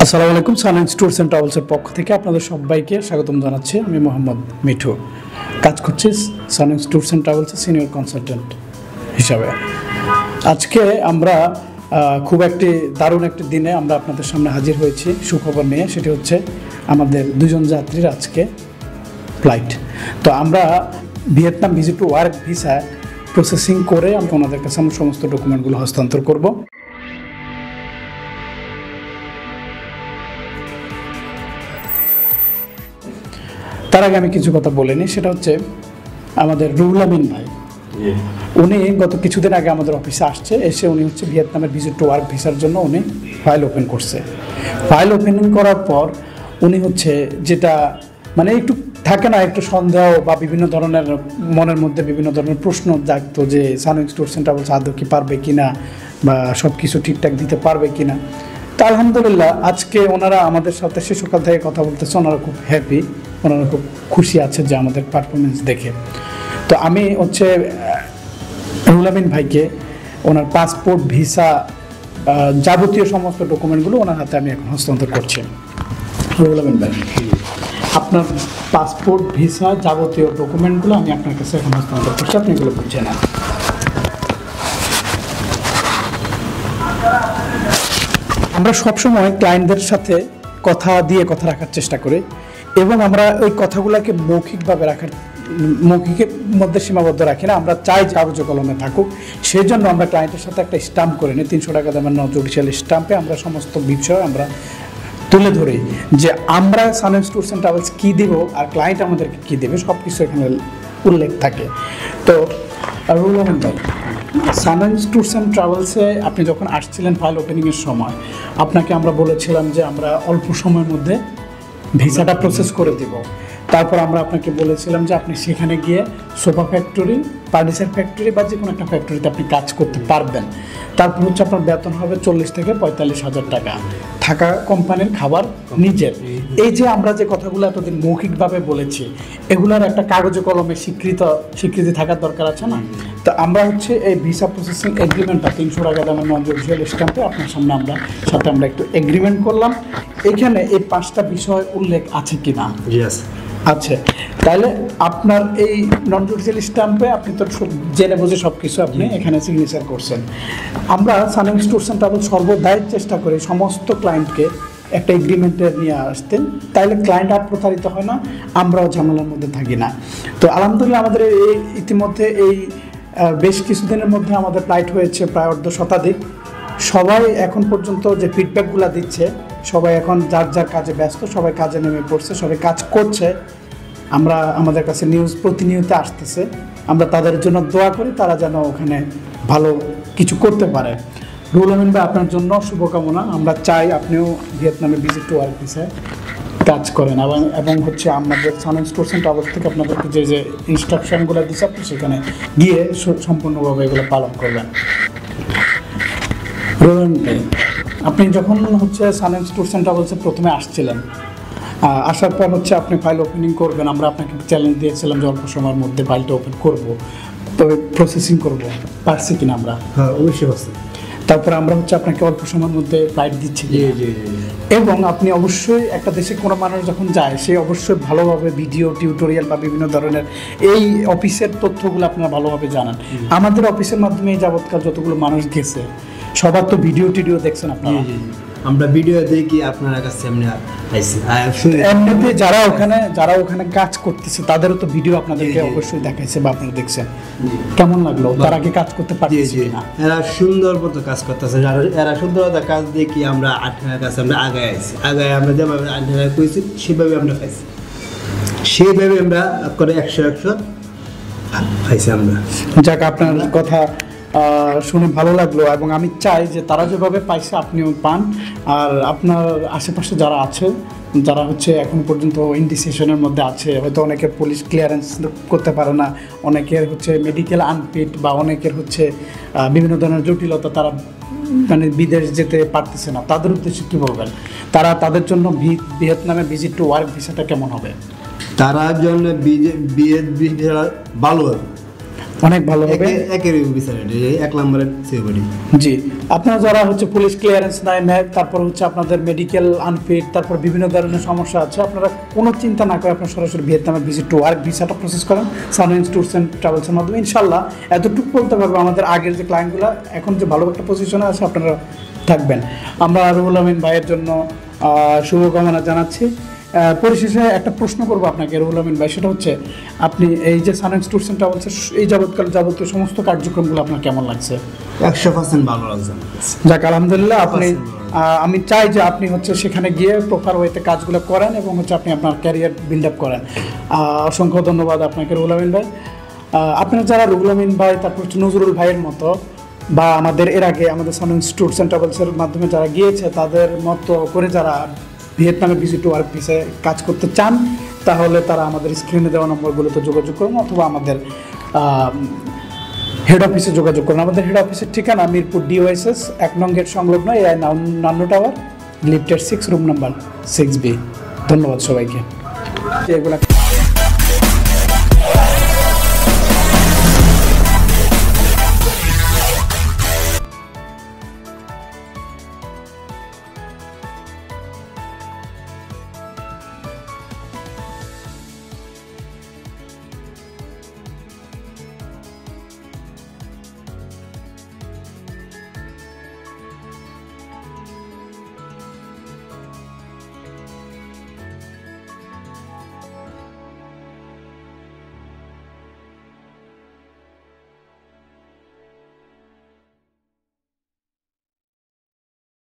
আসসালামু আলাইকুম। সানএক্স tours and ট্রাভেলসের পক্ষ থেকে আপনাদের সবাইকে স্বাগতম জানাচ্ছি। আমি মোহাম্মদ মিঠু, কাজ করছি সানএক্স ট্যুরস অ্যান্ড ট্রাভেলসের সিনিয়র কনসালটেন্ট হিসাবে। আজকে আমরা খুব দারুণ একটি দিনে আমরা আপনাদের সামনে হাজির হয়েছি সুখবর নিয়ে। সেটি হচ্ছে আমাদের দুজন যাত্রীর আজকে ফ্লাইট। তো আমরা Vietnam visit to work visa processing করে আমি ওনাদের কাছে আমার সমস্ত ডকুমেন্টগুলো হস্তান্তর করব। তার আগে আমি কিছু কথা বলে নিই। সেটা হচ্ছে আমাদের রুহুল আমিন ভাই, উনি গত কিছুদিন আগে আমাদের অফিসে আসছে। এসে উনি হচ্ছে ভিয়েতনামের ভিজিট টু ওয়ার্ক ভিসার জন্য উনি ফাইল ওপেন করছে। ফাইল ওপেনিং করার পর উনি হচ্ছে যেটা মানে একটু থাকে না, একটু সন্দেহ বা বিভিন্ন ধরনের মনের মধ্যে বিভিন্ন ধরনের প্রশ্ন জাগতো যে সানএক্স ট্যুরস অ্যান্ড ট্রাভেলস আদৌ কি পারবে কিনা বা সব কিছু ঠিকঠাক দিতে পারবে কিনা। তা আলহামদুলিল্লাহ আজকে ওনারা আমাদের সাথে সে সকাল থেকে কথা বলতেছে, ওনারা খুব হ্যাপি, ওনারা খুব খুশি আছে যে আমাদের পারফরমেন্স দেখে। তো আমি হচ্ছে রুহুল আমিন ভাইকে ওনার পাসপোর্ট ভিসা যাবতীয় সমস্ত ডকুমেন্টগুলো ওনার হাতে আমি এখন হস্তান্তর করছি। রুহুল আমিন ভাই, আপনার পাসপোর্ট ভিসা যাবতীয় ডকুমেন্টগুলো আমি আপনার কাছে এখন হস্তান্তর করছি, আপনি এগুলো বুঝে নেন। আমরা সবসময় ক্লায়েন্টদের সাথে কথা দিয়ে কথা রাখার চেষ্টা করি এবং আমরা ওই কথাগুলোকে মৌখিকের মধ্যে সীমাবদ্ধ রাখি না। আমরা চাই যে কাগজে কলমে থাকুক। সেই জন্য আমরা ক্লায়েন্টের সাথে একটা স্টাম্প করে নিই, 300 টাকা দামের জুডিশিয়াল স্টাম্পে আমরা সমস্ত বিষয় আমরা তুলে ধরি যে আমরা সানএক্স ট্যুরস অ্যান্ড ট্রাভেলস কী দেবো আর ক্লায়েন্ট আমাদেরকে কী দেবে, সব কিছু এখানে উল্লেখ থাকে। তো রুহুল আমিন ভাই, সানএক্স ট্যুরস অ্যান্ড ট্রাভেলসে আপনি যখন আসছিলেন ফাইল ওপেনিংয়ের সময় আপনাকে আমরা বলেছিলাম যে আমরা অল্প সময়ের মধ্যে ভিসাটা প্রসেস করে দেব। তারপর আমরা আপনাকে বলেছিলাম যে আপনি সেখানে গিয়ে সোফা ফ্যাক্টরি, ফার্নিচার ফ্যাক্টরি বা যে কোনো একটা ফ্যাক্টরিতে আপনি কাজ করতে পারবেন। তারপর হচ্ছে আপনার বেতন হবে 40 থেকে 45 হাজার টাকা, থাকা কোম্পানির, খাবার নিজের। এই যে আমরা যে কথাগুলো এতদিন মৌখিকভাবে বলেছি এগুলোর একটা কাগজে কলমে স্বীকৃতি থাকার দরকার আছে না? তো আমরা হচ্ছে এই ভিসা প্রসেসিং এগ্রিমেন্টটা 300 টাকা দামের জুডিশিয়াল স্ট্যাম্পে আপনার সামনে আমরা একটু এগ্রিমেন্ট করলাম। এখানে এই 5টা বিষয় উল্লেখ আছে কি না? আচ্ছা, তাহলে আপনার এই নন জুডিশিয়াল স্ট্যাম্পে আপনি তো জেনে বুঝে সব কিছু আপনি এখানে সিগনেচার করছেন। আমরা সানএক্স ট্যুরস অ্যান্ড ট্রাভেলস সর্বদাই চেষ্টা করি সমস্ত ক্লায়েন্টকে একটা এগ্রিমেন্টে নিয়ে আসতেন, তাইলে ক্লায়েন্ট আর প্রতারিত হয় না, আমরাও ঝামেলার মধ্যে থাকি না। তো আলহামদুলিল্লাহ আমাদের ইতিমধ্যে বেশ কিছুদিনের মধ্যে আমাদের ফ্লাইট হয়েছে প্রায় 1/2 শতাধিক। সবাই এখন পর্যন্ত যে ফিডব্যাকগুলো দিচ্ছে, সবাই এখন যার যার কাজে ব্যস্ত, সবাই কাজে নেমে পড়ছে, সবাই কাজ করছে। আমাদের কাছে নিউজ প্রতিনিয়ত আসতেছে, আমরা তাদের জন্য দোয়া করি তারা যেন ওখানে ভালো কিছু করতে পারে। রুহুল আমিন ভাই, আপনার জন্য শুভকামনা। আমরা চাই আপনিও ভিয়েতনামে ভিজিট টু ওয়ার্ক ভিসায় কাজ করেন এবং হচ্ছে আমাদের সানএক্স ট্যুরস অ্যান্ড ট্রাভেলস থেকে আপনাদেরকে যে ইনস্ট্রাকশনগুলো দিচ্ছে আপনি সেখানে গিয়ে সম্পূর্ণভাবে এগুলো পালন করবেন। রুহুল আমিন ভাই, আপনি যখন হচ্ছে সানএক্স ট্যুরস অ্যান্ড ট্রাভেলসে প্রথমে আসছিলেন, আসার পর হচ্ছে আপনি ফাইল ওপেনিং করবেন, আমরা আপনাকে চ্যালেঞ্জ দিয়েছিলাম যে অল্প সময়ের মধ্যে ফাইলটা ওপেন করব, তবে প্রসেসিং করব, পারছি কিনা আমরা? হ্যাঁ, অবশ্যই পারছি। তারপরে আমরা হচ্ছে আপনাকে অল্প সময়ের মধ্যে ফ্লাইট দিচ্ছি এবং আপনি অবশ্যই একটা দেশে কোনো মানুষ যখন যায় সে অবশ্যই ভালোভাবে ভিডিও টিউটোরিয়াল বা বিভিন্ন ধরনের এই অফিসের তথ্যগুলো আপনারা ভালোভাবে জানান। আমাদের অফিসের মাধ্যমে এই যাবৎকাল যতগুলো মানুষ গেছে সবার তো ভিডিও টিডিও দেখছেন আপনারা। আমরা ভিডিও দেখি আপনার কাছে এমনিতে যারা ওখানে কাজ করতেছে তাদেরও তো ভিডিও আপনাদেরকে অবশ্যই দেখাইছে বা আপনারা দেখছেন। কেমন লাগলো? তারা কি কাজ করতে পারছে না? এরা সুন্দর মতো কাজ করতেছে। এরা সুন্দরতা কাজ দেখি আমরা আঠার কাছে আমরা আগায় আছি, আগায় আমরা যেভাবে আঠার করেছি সেভাবে আমরা খাইছি, সেভাবে আমরা করে 100 খাইছি আমরা। যাক, আপনার কথা শুনে ভালো লাগলো এবং আমি চাই যে তারা যেভাবে পাইছে আপনিও পান। আর আপনার আশেপাশে যারা আছে, যারা হচ্ছে এখন পর্যন্ত ইনডিসিশনের মধ্যে আছে, হয়তো অনেকের পুলিশ ক্লিয়ারেন্স করতে পারে না, অনেকের হচ্ছে মেডিকেল আনফিট বা অনেকের হচ্ছে বিভিন্ন ধরনের জটিলতা, তারা মানে বিদেশ যেতে পারতেছে না, তাদের উদ্দেশ্যে কী বলবেন? তাদের জন্য ভিয়েতনামে ভিজিট টু ওয়ার্ক ভিসাটা কেমন হবে? তার জন্য ভালো হবে। অনেক ভালো হবে। একের বিচার এক নম্বরের সিকিউরিটি। জি, আপনারা যারা হচ্ছে পুলিশ ক্লিয়ারেন্স নেয়, তারপর হচ্ছে আপনাদের মেডিকেল আনফিট, তারপর বিভিন্ন ধরনের সমস্যা আছে, আপনারা কোনো চিন্তা না করে আপনারা সরাসরি ভিয়েতনামে ভিজিট টু ওয়ার্ক ভিসাটা প্রসেস করেন সানওয়াইজ ট্যুরস অ্যান্ড ট্রাভেলসের মাধ্যমে। ইনশাল্লাহ এতটুকু বলতে পারবো আমাদের আগের যে ক্লায়েন্টগুলো এখন যে ভালো একটা পজিশনে আছে আপনারা থাকবেন। আমরা রুহুল আমিন ভাইয়ের জন্য শুভকামনা জানাচ্ছি। পরিশেষে একটা প্রশ্ন করবো আপনাকে রুহুল আমিন ভাই, সেটা হচ্ছে আপনি এই যে সানওয়াইজ ট্যুরস অ্যান্ড ট্রাভেলসের এই যাবতীয় সমস্ত কার্যক্রমগুলো আপনার কেমন লাগছে? 100% ভালো লাগছে। যাক আলহামদুলিল্লাহ। আপনি আমি চাই যে আপনি হচ্ছে সেখানে গিয়ে প্রপার ওয়েতে কাজগুলো করেন এবং হচ্ছে আপনি আপনার ক্যারিয়ার বিল্ড আপ করেন। অসংখ্য ধন্যবাদ আপনাকে রুহুল আমিন ভাই। আপনারা যারা রুহুল আমিন ভাই, তারপর হচ্ছে নজরুল ভাইয়ের মতো, বা আমাদের এর আগে আমাদের সানওয়াইজ ট্যুরস অ্যান্ড ট্রাভেলসের মাধ্যমে যারা গিয়েছে তাদের মতো করে যারা ভিয়েতনামে ভিজিট টু ওয়ার্ক ভিসায় কাজ করতে চান, তাহলে তারা আমাদের স্ক্রিনে দেওয়া নম্বরগুলোতে যোগাযোগ করুন অথবা আমাদের হেড অফিসে যোগাযোগ করুন। আমাদের হেড অফিসের ঠিকানা মিরপুর DOSS 1 নং গেট সংলগ্ন AI নান্নু টাওয়ার, লিফটের 6 রুম নাম্বার 6B। ধন্যবাদ সবাইকে। এগুলা